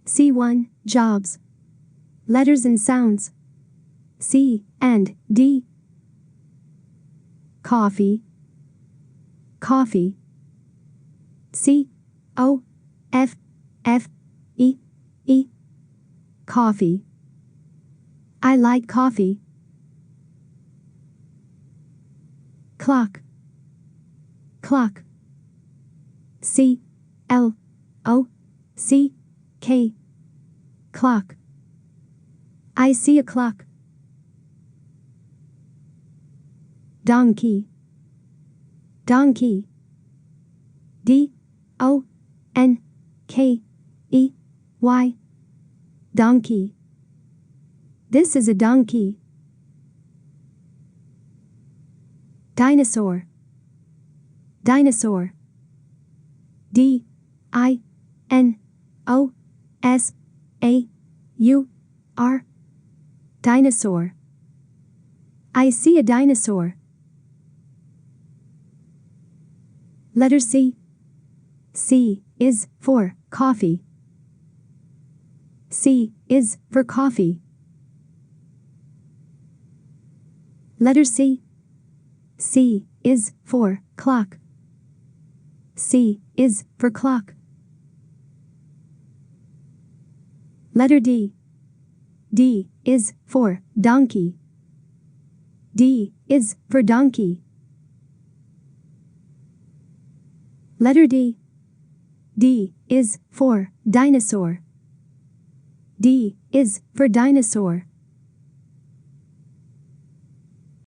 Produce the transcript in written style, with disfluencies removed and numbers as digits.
C1. Jobs. Letters and sounds. C and D. Coffee. Coffee. C O F F E E. Coffee. I like coffee. Clock. Clock. C L O C K. Clock. I see a clock. Donkey. Donkey. D O N K E Y. Donkey. This is a donkey. Dinosaur. Dinosaur. D I N O S A U R. Dinosaur. I see a dinosaur. Letter C. C is for coffee. C is for coffee. Letter C. C is for clock. C is for clock. Letter D. D is for donkey. D is for donkey. Letter D. D is for dinosaur. D is for dinosaur.